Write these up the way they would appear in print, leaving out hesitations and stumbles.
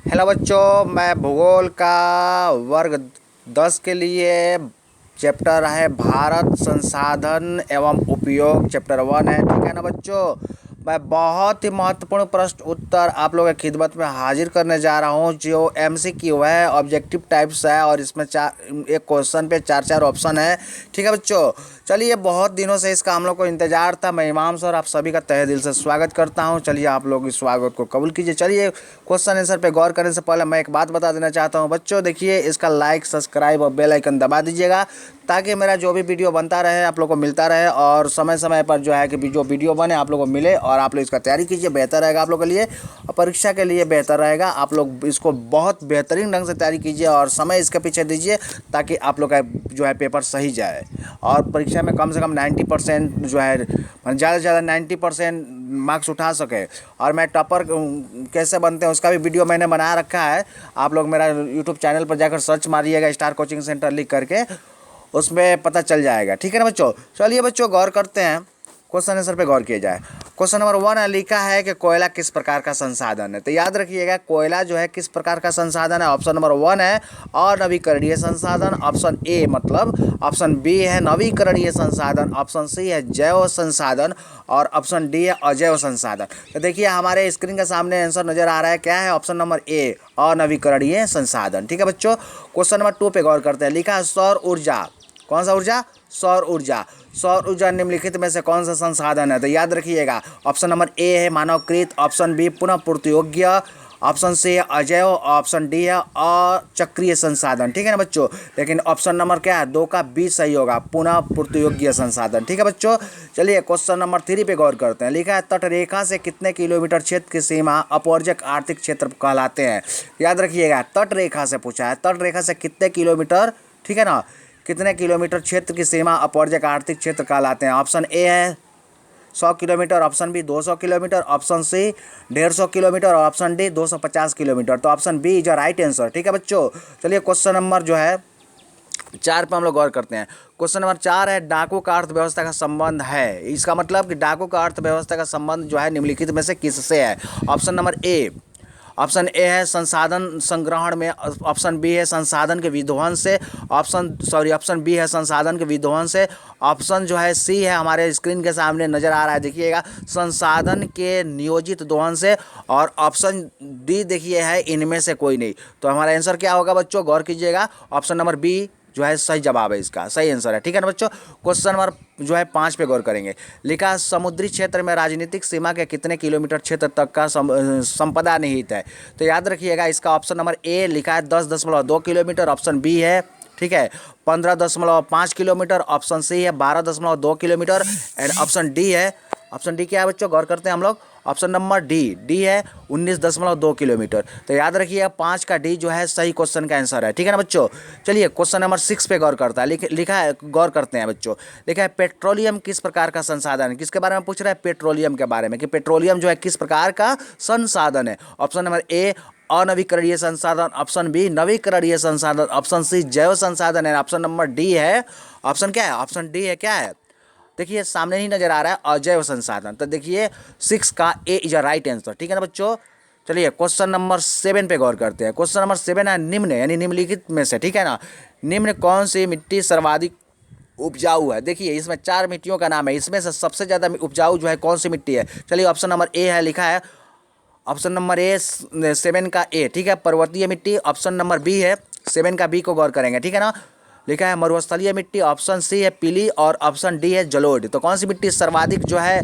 Hello बच्चों, मैं भूगोल का वर्ग 10 के लिए चैप्टर है भारत संसाधन एवं उपयोग चैप्टर 1 है। ठीक है ना बच्चों। मैं बहुत ही महत्वपूर्ण प्रश्न उत्तर आप लोगों की खिदमत में हाजिर करने जा रहा हूँ जो एमसीक्यू है, ऑब्जेक्टिव टाइप्स है और इसमें एक क्वेश्चन पे चार चार ऑप्शन है। ठीक है बच्चों। चलिए, बहुत दिनों से इसका हम लोग को इंतजार था। मैं इमाम सर आप सभी का तहे दिल से स्वागत करता हूं। चलिए, आप लोग इस स्वागत को कबूल कीजिए। चलिए, क्वेश्चन आंसर पे गौर करने से पहले मैं एक बात बता देना चाहता हूं बच्चों। देखिए, इसका लाइक, सब्सक्राइब और बेल आइकन दबा दीजिएगा ताकि मेरा जो भी वीडियो बनता रहे आप लोग को मिलता रहे और समय समय पर जो है कि जो वीडियो बने आप लोग को मिले और आप लोग इसका तैयारी कीजिए। बेहतर रहेगा आप लोग के लिए और परीक्षा के लिए बेहतर रहेगा। आप लोग इसको बहुत बेहतरीन ढंग से तैयारी कीजिए और समय इसके पीछे दीजिए ताकि आप लोग का जो है पेपर सही जाए और परीक्षा में कम से कम 90% जो है, ज़्यादा से ज़्यादा 90% मार्क्स उठा सके। और मैं टॉपर कैसे बनते हैं उसका भी वीडियो मैंने बना रखा है। आप लोग मेरा यूट्यूब चैनल पर जाकर सर्च मारिएगा, स्टार कोचिंग सेंटर लिख करके, उसमें पता चल जाएगा। ठीक है ना बच्चों। चलिए बच्चों, गौर करते हैं, क्वेश्चन आंसर पे गौर किया जाए। क्वेश्चन नंबर 1 लिखा है कि कोयला किस प्रकार का संसाधन है। तो याद रखिएगा, कोयला जो है किस प्रकार का संसाधन है। ऑप्शन नंबर 1 है अनवीकरणीय संसाधन, ऑप्शन ए मतलब ऑप्शन बी है नवीकरणीय संसाधन, ऑप्शन सी है जैव संसाधन और ऑप्शन डी है अजैव संसाधन। तो देखिए, हमारे स्क्रीन के सामने आंसर नजर आ रहा है, क्या है ऑप्शन नंबर ए अनवीकरणीय संसाधन। ठीक है बच्चों। क्वेश्चन नंबर 2 पे गौर करते हैं। लिखा है सौर ऊर्जा, कौन सा ऊर्जा, सौर ऊर्जा। सौर ऊर्जा निम्नलिखित में से कौन सा संसाधन है। तो याद रखिएगा, ऑप्शन नंबर ए है मानवकृत, ऑप्शन बी पुनः पूर्ति योग्य, ऑप्शन सी है अजैव, ऑप्शन डी है अचक्रीय संसाधन। ठीक है ना बच्चों। लेकिन ऑप्शन नंबर क्या है, 2 का बी सही होगा, पुनः पूर्ति योग्य संसाधन। ठीक है बच्चों। चलिए, क्वेश्चन नंबर 3 पे गौर करते हैं। लिखा है तटरेखा से कितने किलोमीटर क्षेत्र की सीमा अपवर्जक आर्थिक क्षेत्र कहलाते हैं। याद रखिएगा, तटरेखा से पूछा है, तटरेखा से कितने किलोमीटर, ठीक है ना, कितने किलोमीटर क्षेत्र की सीमा अपवर्जक आर्थिक क्षेत्र कहलाते हैं। ऑप्शन ए है 100 kilometre, option B 200 kilometre, option C 150 kilometre और ऑप्शन डी 250 किलोमीटर। तो option B is right answer. ठीक है बच्चों। चलिए, क्वेश्चन नंबर जो है 4 पे हम लोग गौर करते हैं। क्वेश्चन नंबर 4 है डाकू का अर्थव्यवस्था का संबंध है। इसका मतलब कि डाकू का अर्थव्यवस्था का संबंध जो है निम्नलिखित में से किससे है। Option number A, option A है संसाधन संग्रहण में, ऑप्शन बी है संसाधन के विध्वंस से, ऑप्शन बी है संसाधन के विध्वंस से, ऑप्शन जो है सी है हमारे स्क्रीन के सामने नजर आ रहा है, देखिएगा, संसाधन के नियोजित दोहन से, और ऑप्शन डी देखिए है इनमें से कोई नहीं। तो हमारा आंसर क्या होगा बच्चों, गौर कीजिएगा, ऑप्शन नंबर बी जो है सही जवाब है, इसका सही आंसर है। ठीक है ना बच्चों। क्वेश्चन नंबर जो है 5 पे गौर करेंगे। लिखा है समुद्री क्षेत्र में राजनीतिक सीमा के कितने किलोमीटर क्षेत्र तक का संपदा निहित है। तो याद रखिएगा, इसका ऑप्शन नंबर ए लिखा है 10.2 किलोमीटर, ऑप्शन बी है, ठीक है, 15.5 किलोमीटर, ऑप्शन सी है 12.2 किलोमीटर एंड ऑप्शन डी है, ऑप्शन डी क्या है बच्चों, गौर करते हैं हम लोग, ऑप्शन नंबर डी है 19.2 किलोमीटर। तो याद रखिए 5 का डी जो है सही क्वेश्चन का आंसर है। ठीक है ना बच्चों। चलिए, क्वेश्चन नंबर 6 पे गौर करता है। लिखा है, गौर करते हैं बच्चों। लिखा है पेट्रोलियम किस प्रकार का संसाधन है। किसके बारे में पूछ रहा है, पेट्रोलियम के बारे में, कि पेट्रोलियम जो है किस प्रकार का संसाधन है। ऑप्शन नंबर ए अनवीकरणीय संसाधन, ऑप्शन बी नवीकरणीय संसाधन, ऑप्शन सी जैव संसाधन है, ऑप्शन नंबर डी है, ऑप्शन क्या है, ऑप्शन डी है, क्या है, देखिए सामने ही नजर आ रहा है अजैव संसाधन। तो देखिए 6 का ए इज अ राइट आंसर। ठीक है ना बच्चों। चलिए, क्वेश्चन नंबर 7 पे गौर करते हैं। क्वेश्चन नंबर 7 है निम्न यानी निम्नलिखित में से, ठीक है ना, निम्न कौन सी मिट्टी सर्वाधिक उपजाऊ है। देखिए, इसमें 4 मिट्टियों का नाम है, इसमें से सबसे ज़्यादा उपजाऊ जो है कौन सी मिट्टी है। चलिए, ऑप्शन नंबर ए है, लिखा है ऑप्शन नंबर ए 7 का ए, ठीक है, पर्वतीय मिट्टी। ऑप्शन नंबर बी है 7 का बी को गौर करेंगे, ठीक है ना, लिखा है मरुस्थलीय मिट्टी, ऑप्शन सी है पीली और ऑप्शन डी है जलोढ़। तो कौन सी मिट्टी सर्वाधिक जो है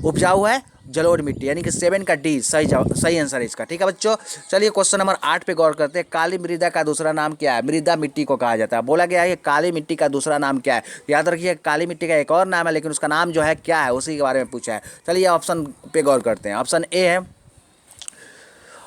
उपजाऊ है, जलोढ़ मिट्टी, यानी कि 7 का डी सही आंसर है इसका। ठीक है बच्चों। चलिए, क्वेश्चन नंबर 8 पे गौर करते हैं। काली मृदा का दूसरा नाम क्या है। मृदा मिट्टी को कहा जाता है। बोला गया है कि काली मिट्टी का दूसरा नाम क्या है। याद रखिए, काली मिट्टी का एक और नाम है लेकिन उसका नाम जो है क्या है, उसी के बारे में पूछा है। चलिए, ऑप्शन पे गौर करते हैं। ऑप्शन ए है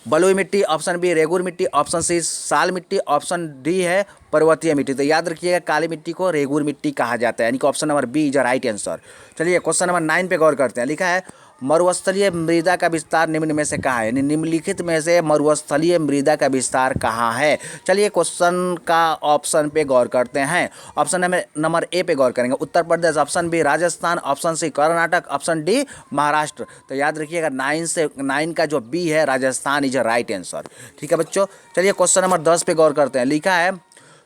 बलुई मिट्टी, ऑप्शन बी रेगुर मिट्टी, ऑप्शन सी साल मिट्टी, ऑप्शन डी है पर्वतीय मिट्टी। तो याद रखिएगा, काली मिट्टी को रेगुर मिट्टी कहा जाता है, यानी कि option number B is right answer. चलिए, क्वेश्चन नंबर 9 पे गौर करते हैं। लिखा है मरुस्थलीय मृदा का विस्तार निम्न में से कहाँ है, यानी निम्नलिखित में से मरुस्थलीय मृदा का विस्तार कहाँ है। चलिए क्वेश्चन का ऑप्शन पे गौर करते हैं। ऑप्शन नंबर ए पे गौर करेंगे, Uttar Pradesh, option B Rajasthan, option C Karnataka, option D Maharashtra. तो याद रखिएगा 9 का जो बी है Rajasthan is a right answer. ठीक है बच्चों, चलिए क्वेश्चन नंबर 10 पे गौर करते हैं। लिखा है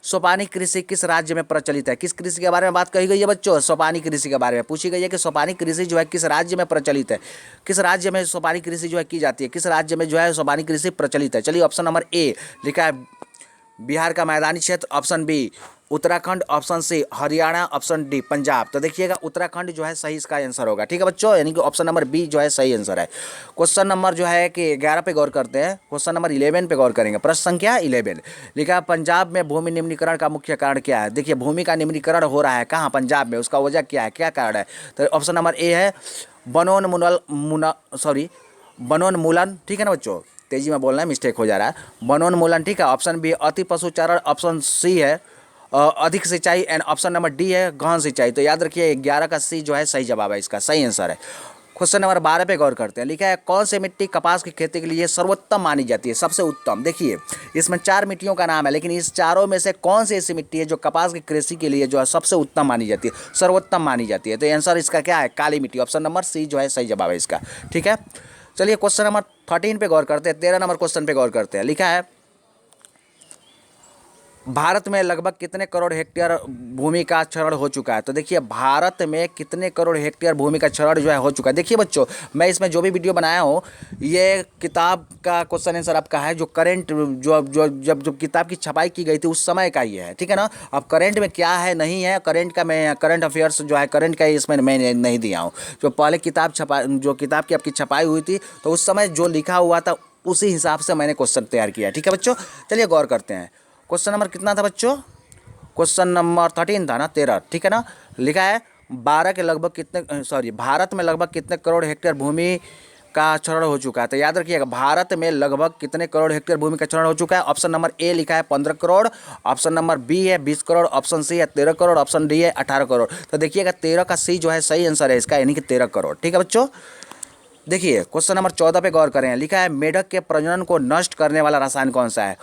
सोपानी कृषि किस राज्य में प्रचलित है। किस कृषि के बारे में बात कही गई है बच्चों, सोपानी कृषि के बारे में पूछी गई है कि सोपानी कृषि जो है किस राज्य में प्रचलित है, किस राज्य में सोपानी कृषि जो है की जाती है, किस राज्य में जो है सोपानी कृषि प्रचलित है। चलिए ऑप्शन नंबर ए लिखा है बिहार का मैदानी क्षेत्र, option B Uttarakhand, option C Haryana, option D Punjab. तो देखिएगा उत्तराखंड जो है सही इसका आंसर होगा। ठीक है बच्चों, यानी कि ऑप्शन नंबर बी जो है सही आंसर है। क्वेश्चन नंबर जो है कि 11 पे गौर करते हैं, क्वेश्चन नंबर 11 पे गौर करेंगे। प्रश्न संख्या 11 लिखा है पंजाब में भूमि निम्नीकरण का मुख्य कारण क्या है। देखिए भूमि का निम्नीकरण हो रहा है कहाँ, पंजाब में, उसका वजह क्या है, क्या कारण है। तो ऑप्शन नंबर ए है वनोन्मूलन। ठीक है ना बच्चों, तेजी में बोलना है, मिस्टेक हो जा रहा है, वनोन्मूलन। ठीक है, ऑप्शन बी अति पशुचारण, ऑप्शन सी है अधिक सिंचाई, एंड ऑप्शन नंबर डी है गहन सिंचाई। तो याद रखिए 11 का सी जो है सही जवाब है, इसका सही आंसर है। क्वेश्चन नंबर 12 पे गौर करते हैं। लिखा है कौन सी मिट्टी कपास की खेती के लिए सर्वोत्तम मानी जाती है, सबसे उत्तम। देखिए इसमें 4 मिट्टियों का नाम है, लेकिन इस चारों में से कौन सी ऐसी मिट्टी है जो कपास की कृषि के लिए जो है सबसे उत्तम मानी जाती है, सर्वोत्तम मानी जाती है। तो आंसर इसका क्या है, काली मिट्टी, ऑप्शन नंबर सी जो है सही जवाब है इसका। ठीक है, चलिए क्वेश्चन नंबर 13 पे गौर करते हैं, 13 नंबर क्वेश्चन पे गौर करते हैं। लिखा है भारत में लगभग कितने करोड़ हेक्टेयर भूमि का क्षरण हो चुका है। तो देखिए भारत में कितने करोड़ हेक्टेयर भूमि का क्षरण जो है हो चुका है। देखिए बच्चों, मैं इसमें जो भी वीडियो बनाया हूँ ये किताब का क्वेश्चन आंसर आपका है, जो करंट जब किताब की छपाई की गई थी उस समय का ही है। ठीक है ना, अब करंट में क्या है नहीं है, करंट का मैं करंट अफेयर्स जो है करंट का इसमें मैं नहीं दिया हूँ। जो पहले जो किताब की आपकी छपाई हुई थी तो उस समय जो लिखा हुआ था उसी हिसाब से मैंने क्वेश्चन तैयार किया। ठीक है बच्चों, चलिए गौर करते हैं। क्वेश्चन नंबर कितना था बच्चों, क्वेश्चन नंबर 13 था ना, 13। ठीक है ना, लिखा है 12 के लगभग कितने भारत में लगभग कितने करोड़ हेक्टेयर भूमि का क्षरण हो चुका है। तो याद रखिएगा भारत में लगभग कितने करोड़ हेक्टेयर भूमि का क्षरण हो चुका है। ऑप्शन नंबर ए लिखा है 15 करोड़, ऑप्शन नंबर बी है 20 करोड़, ऑप्शन सी है 13 करोड़, ऑप्शन डी है 18 करोड़। तो देखिएगा 13 का सी जो है सही आंसर है इसका, यानी कि 13 करोड़। ठीक है बच्चों, देखिए क्वेश्चन नंबर 14 पे गौर करें। लिखा है मेढक के प्रजनन को नष्ट करने वाला रसायन कौन सा है।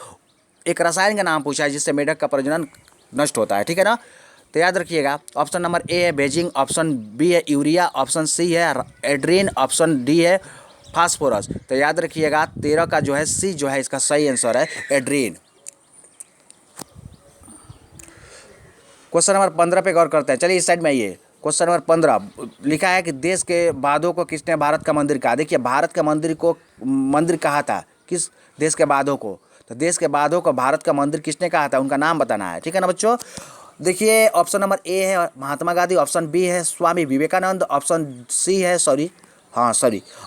एक रसायन का नाम पूछा है जिससे मेढक का प्रजनन नष्ट होता है। ठीक है ना, तो याद रखिएगा ऑप्शन नंबर ए है बेजिंग, ऑप्शन बी है यूरिया, ऑप्शन सी है एड्रीन, ऑप्शन डी है फास्फोरस। तो याद रखिएगा 13 का जो है सी जो है इसका सही आंसर है एड्रीन। क्वेश्चन नंबर 15 पे गौर करते हैं। चलिए इस साइड में आइए, क्वेश्चन नंबर 15 लिखा है कि देश के बाधों को किसने भारत का मंदिर कहा। देखिए भारत का मंदिर कहा था किस देश के बाधों को, तो देश के बाधों को भारत का मंदिर किसने कहा था, उनका नाम बताना है। ठीक है ना बच्चों, देखिए ऑप्शन नंबर ए है महात्मा गांधी, ऑप्शन बी है Swami Vivekananda, option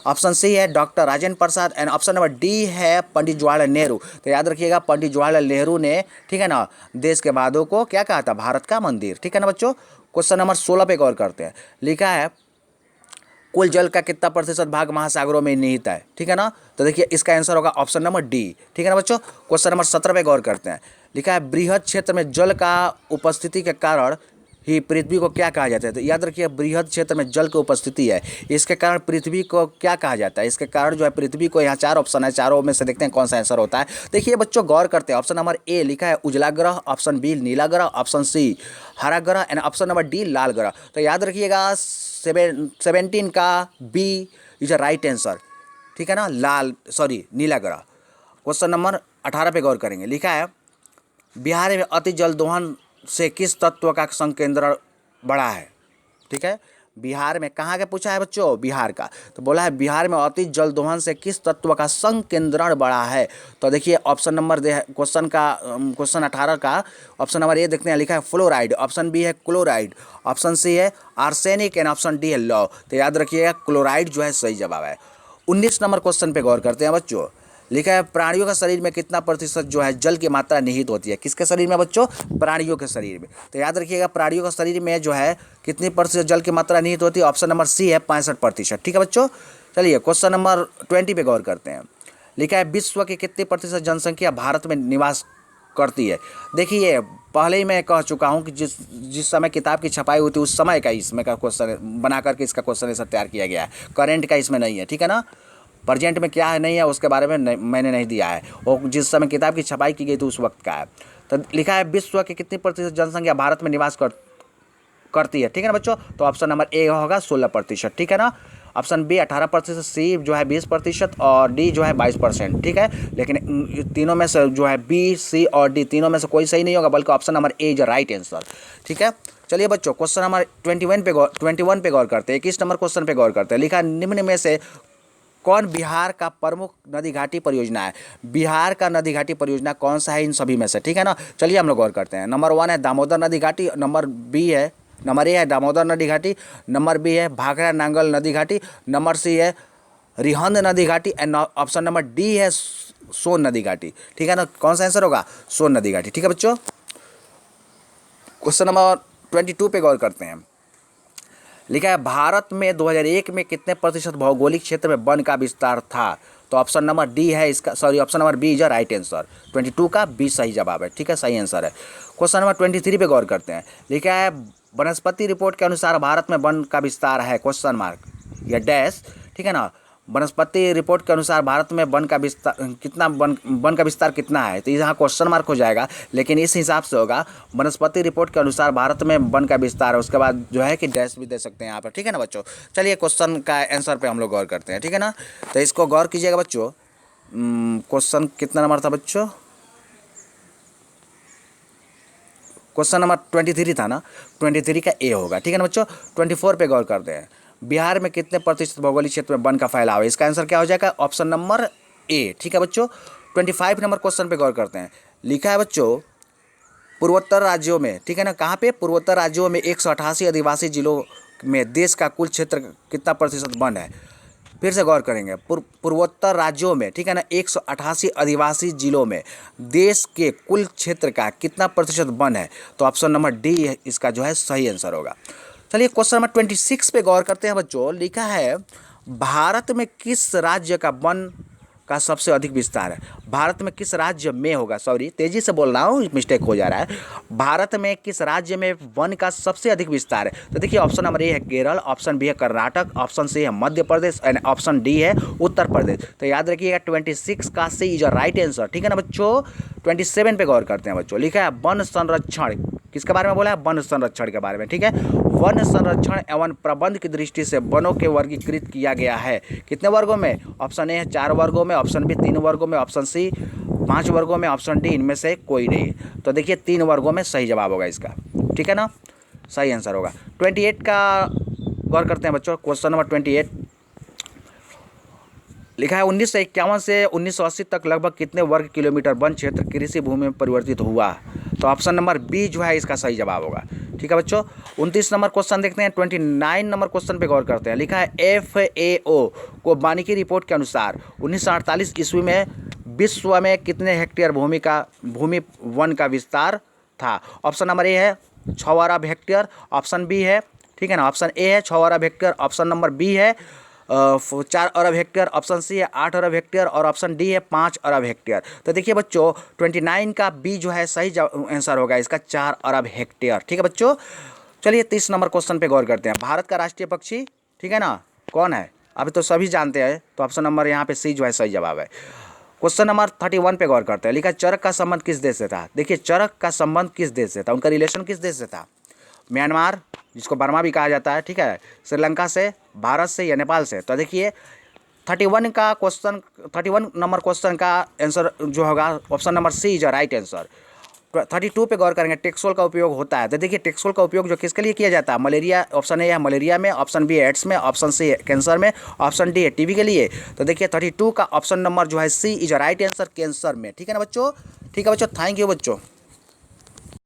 option C है doctor Rajendra Prasad, and option number D है पंडित जवाहरलाल नेहरू। तो याद रखिएगा पंडित जवाहरलाल नेहरू ने, ठीक है ना, देश के बाधों को क्या कहा था, भारत का मंदिर। ठीक है ना बच्चों, क्वेश्चन नंबर 16 पे गौर करते हैं। लिखा है कुल जल का कितना प्रतिशत भाग महासागरों में निहित है। ठीक है ना, तो देखिए इसका आंसर होगा ऑप्शन नंबर डी। ठीक है ना बच्चों, क्वेश्चन नंबर 17 पे गौर करते हैं। लिखा है बृहद क्षेत्र में जल का उपस्थिति के कारण ही पृथ्वी को क्या कहा जाता है। तो याद रखिए बृहद क्षेत्र में जल की उपस्थिति है, इसके कारण पृथ्वी को क्या कहा जाता है, इसके कारण जो है पृथ्वी को, यहाँ 4 ऑप्शन है, चारों में से देखते हैं कौन सा आंसर होता है। देखिए बच्चों गौर करते हैं, ऑप्शन नंबर ए लिखा है उजला ग्रह, ऑप्शन बी नीला ग्रह, ऑप्शन सी हरा ग्रह, एंड ऑप्शन नंबर डी लाल ग्रह। तो याद रखिएगा 17 का B is a right answer. ठीक है ना, नीला ग्रह। क्वेश्चन नंबर 18 पे गौर करेंगे। लिखा है बिहार में अति जल दोहन से किस तत्व का संकेंद्रण बड़ा है। ठीक है, बिहार में कहाँ का पूछा है बच्चों, बिहार का। तो बोला है बिहार में अति जल दोहन से किस तत्व का संकेंद्रण बड़ा है। तो देखिए ऑप्शन नंबर क्वेश्चन 18 का ऑप्शन नंबर ए देखते हैं। लिखा है फ्लोराइड, ऑप्शन बी है क्लोराइड, ऑप्शन सी है आर्सेनिक, एंड ऑप्शन डी है लौ। तो याद रखिएगा क्लोराइड जो है सही जवाब है। 19 नंबर क्वेश्चन पे गौर करते हैं बच्चों। लिखा है प्राणियों के शरीर में कितना प्रतिशत जो है जल की मात्रा निहित होती है। किसके शरीर में बच्चों, प्राणियों के शरीर में। तो याद रखिएगा प्राणियों के शरीर में जो है कितनी प्रतिशत जल की मात्रा निहित होती है। ऑप्शन नंबर सी है 65%। ठीक है बच्चों, चलिए क्वेश्चन नंबर 20 पे गौर करते हैं। लिखा है विश्व की कितनी प्रतिशत जनसंख्या भारत में निवास करती है। देखिए पहले ही मैं कह चुका हूँ कि जिस समय किताब की छपाई हुई थी उस समय का इसमें का क्वेश्चन बना करके इसका क्वेश्चन आंसर तैयार किया गया है, करेंट का इसमें नहीं है, ठीक है ना। प्रेजेंट में क्या है नहीं है उसके बारे में मैंने नहीं दिया है, और जिस समय किताब की छपाई की गई थी उस वक्त का है। तो लिखा है विश्व की कितनी प्रतिशत जनसंख्या भारत में निवास करती है, ठीक है ना बच्चों। तो ऑप्शन नंबर ए होगा 16%, ठीक है ना। ऑप्शन बी 18%, सी जो है 20% और डी जो है 22%, ठीक है। लेकिन तीनों में से जो है बी, सी और डी तीनों में से कोई सही नहीं होगा, बल्कि option number A is right answer, ठीक है। चलिए बच्चों क्वेश्चन नंबर 21 पे गौर करते हैं। 21 नंबर क्वेश्चन पे गौर करते हैं। लिखा निम्न में से कौन बिहार का प्रमुख नदी घाटी परियोजना है। बिहार का नदी घाटी परियोजना कौन सा है इन सभी में से, ठीक है ना। चलिए हम लोग गौर करते हैं। नंबर 1 है दामोदर नदी घाटी, नंबर ए है दामोदर नदी घाटी, नंबर बी है भाखड़ा नांगल नदी घाटी, नंबर सी है रिहंद नदी घाटी एंड ऑप्शन नंबर डी है सोन नदी घाटी, ठीक है ना। कौन सा आंसर होगा, सोन नदी घाटी, ठीक है बच्चों। क्वेश्चन नंबर 22 पे गौर करते हैं। लिखा है भारत में 2001 में कितने प्रतिशत भौगोलिक क्षेत्र में वन का विस्तार था। तो ऑप्शन नंबर डी है इसका, sorry option number B is right answer. 22 का बी सही जवाब है, ठीक है, सही आंसर है। क्वेश्चन नंबर 23 पे गौर करते हैं। लिखा है वनस्पति रिपोर्ट के अनुसार भारत में वन का विस्तार है क्वेश्चन मार्क या डैश, ठीक है ना। वनस्पति रिपोर्ट के अनुसार भारत में वन का विस्तार कितना है, तो यहाँ क्वेश्चन मार्क हो जाएगा, लेकिन इस हिसाब से होगा वनस्पति रिपोर्ट के अनुसार भारत में वन का विस्तार है, उसके बाद जो है कि डैश भी दे सकते हैं यहाँ पर, ठीक है ना बच्चों। चलिए क्वेश्चन का आंसर पे हम लोग गौर करते हैं, ठीक है ना। तो इसको गौर कीजिएगा बच्चों। क्वेश्चन कितना नंबर था बच्चों, क्वेश्चन नंबर 23 था ना, 23 का ए होगा, ठीक है ना बच्चों। 24 पे गौर करते हैं। बिहार में कितने प्रतिशत भौगोलिक क्षेत्र में वन का फैलाव है, इसका आंसर क्या हो जाएगा, ऑप्शन नंबर ए, ठीक है बच्चों। 25 नंबर क्वेश्चन पे गौर करते हैं। लिखा है बच्चों पूर्वोत्तर राज्यों में, ठीक है ना, कहाँ पे, पूर्वोत्तर राज्यों में 188 आदिवासी जिलों में देश का कुल क्षेत्र कितना प्रतिशत वन है। फिर से गौर करेंगे, पूर्वोत्तर राज्यों में, ठीक है ना, 188 आदिवासी जिलों में देश के कुल क्षेत्र का कितना प्रतिशत वन है। तो ऑप्शन नंबर डी इसका जो है सही आंसर होगा। चलिए क्वेश्चन नंबर 26 पे गौर करते हैं बच्चों। लिखा है भारत में किस राज्य का वन का सबसे अधिक विस्तार है। भारत में किस राज्य में होगा, सॉरी तेजी से बोल रहा हूँ, मिस्टेक हो जा रहा है। भारत में किस राज्य में वन का सबसे अधिक विस्तार है। तो देखिए ऑप्शन नंबर ए है केरल, ऑप्शन बी है कर्नाटक, ऑप्शन सी है Madhya Pradesh and option D है उत्तर प्रदेश। तो याद रखिएगा 26 का सी इज राइट आंसर, ठीक है ना बच्चों। 27 पे गौर करते हैं बच्चों। लिखा है वन संरक्षण किसके बारे में बोला है, वन संरक्षण के बारे में, ठीक है। वन संरक्षण एवं प्रबंध की दृष्टि से वनों के वर्गीकृत किया गया है कितने वर्गों में। ऑप्शन ए है 4 वर्गों में, ऑप्शन बी 3 वर्गों में, ऑप्शन सी 5 वर्गों में, ऑप्शन डी इनमें से कोई नहीं। तो देखिए 3 वर्गों में सही जवाब होगा इसका, ठीक है ना, सही आंसर होगा। 28 का गौर करते हैं बच्चों। क्वेश्चन नंबर 28 लिखा है 1951 से 1980 तक लगभग कितने वर्ग किलोमीटर वन क्षेत्र कृषि भूमि में परिवर्तित हुआ। तो ऑप्शन नंबर बी जो है इसका सही जवाब होगा, ठीक है बच्चों। 29 नंबर क्वेश्चन देखते हैं। 29 नंबर क्वेश्चन पे गौर करते हैं। लिखा है FAO को वानिकी रिपोर्ट के अनुसार 1948 ईस्वी में विश्व में कितने हेक्टेयर भूमि वन का विस्तार था। ऑप्शन नंबर ए है 6 अरब हेक्टेयर, ऑप्शन बी है, ठीक है ना, ऑप्शन ए है 6 अरब हेक्टेयर, ऑप्शन नंबर बी है 4 अरब हेक्टेयर, ऑप्शन सी है 8 अरब हेक्टेयर और ऑप्शन डी है 5 अरब हेक्टेयर। तो देखिए बच्चों 29 का बी जो है सही आंसर होगा इसका 4 अरब हेक्टेयर, ठीक है बच्चों। चलिए 30 नंबर क्वेश्चन पे गौर करते हैं। भारत का राष्ट्रीय पक्षी, ठीक है ना, कौन है, अभी तो सभी जानते हैं, तो ऑप्शन नंबर यहाँ पे सी जो है सही जवाब है। क्वेश्चन नंबर 31 पे गौर करते हैं। लिखा चरक का संबंध किस देश से था। देखिए चरक का संबंध किस देश से था, उनका रिलेशन किस देश से था। म्यांमार, जिसको बर्मा भी कहा जाता है, ठीक है, श्रीलंका से, भारत से या नेपाल से। तो देखिए 31 नंबर क्वेश्चन का आंसर जो होगा option number C is right answer. 32 पे गौर करेंगे। टेक्सोल का उपयोग होता है। तो देखिए टेक्सोल का उपयोग जो किसके लिए किया जाता है, मलेरिया, ऑप्शन ए है मलेरिया में, ऑप्शन बी है एड्स में, ऑप्शन सी है कैंसर में, ऑप्शन डी है टीबी के लिए। तो देखिए 32 का ऑप्शन नंबर जो है सी इज राइट आंसर, कैंसर में, ठीक है ना बच्चों, ठीक है बच्चों, थैंक यू बच्चों।